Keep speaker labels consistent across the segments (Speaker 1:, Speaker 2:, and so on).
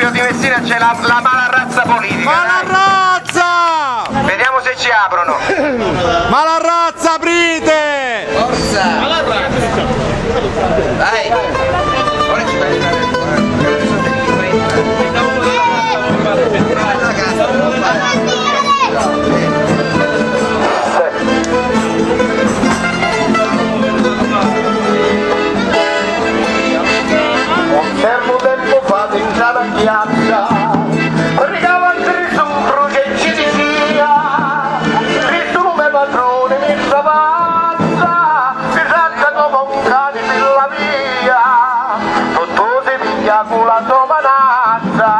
Speaker 1: centro di Messina c'è la mala razza politica.
Speaker 2: Mala razza!
Speaker 1: Vediamo se ci aprono.
Speaker 2: Mala razza, aprite!
Speaker 1: Forza! Mala razza! Dai! Ora ci fai entrare.
Speaker 3: Tempo fa in la piazza, pregava Cristo un croce e ci diceva, Cristo come padrone mi pazza, si tratta come un cane per la via, tutto si piglia con la tua manazza,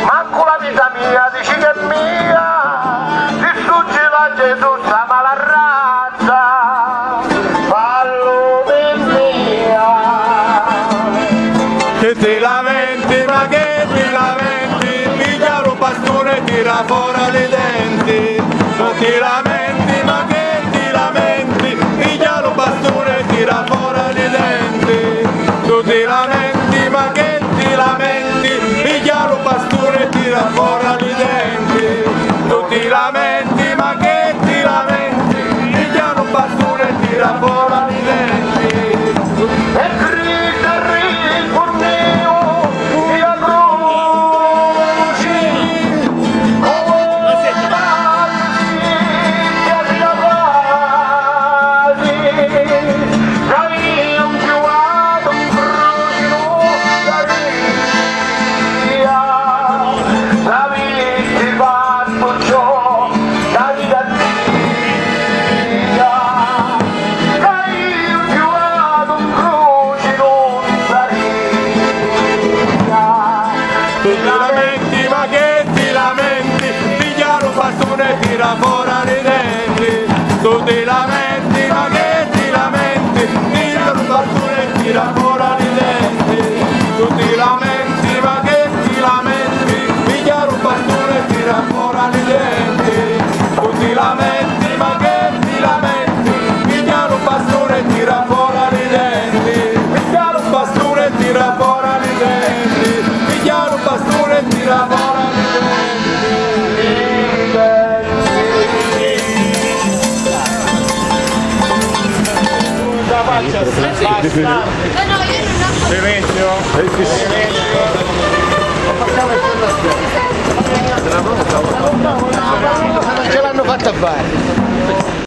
Speaker 3: manco la vita mia dici che è mia, si sfugge la Gesù sa mala razza, fallo per mia.
Speaker 2: Che ti lamenti, ma che ti lamenti, piglia lo pastore e tira fuori i denti. Non ti lamenti, ma che ti lamenti, piglia lo pastore e tira fuori i denti. Tu ti lamenti, ma che ti lamenti, piglia lo pastore e tira fuori i denti. Tu ti lamenti, ma che ti lamenti, piglia lo pastore e tira fuori i denti.
Speaker 3: E grida riforneo e a croci come che riavvasi cammino più alto un crocino da via savisti fatto ciò da vita mia cammino più alto un crocino da via.
Speaker 2: Tu ti lamenti, ma che ti lamenti, piglia lo bastone e tira fuori i denti. Tu ti lamenti, ma che ti lamenti, piglia lo bastone e tira fuori i denti. Tu ti lamenti, ma che ti lamenti, piglia lo bastone e tira fuori i denti. Tu ti lamenti, ma che ti lamenti, piglia lo bastone e tira fuori i denti. Piglia lo bastone e tira fuori i denti. Piglia lo bastone e tira fuori i
Speaker 4: Silenzio.
Speaker 3: Ce l'hanno fatta fare.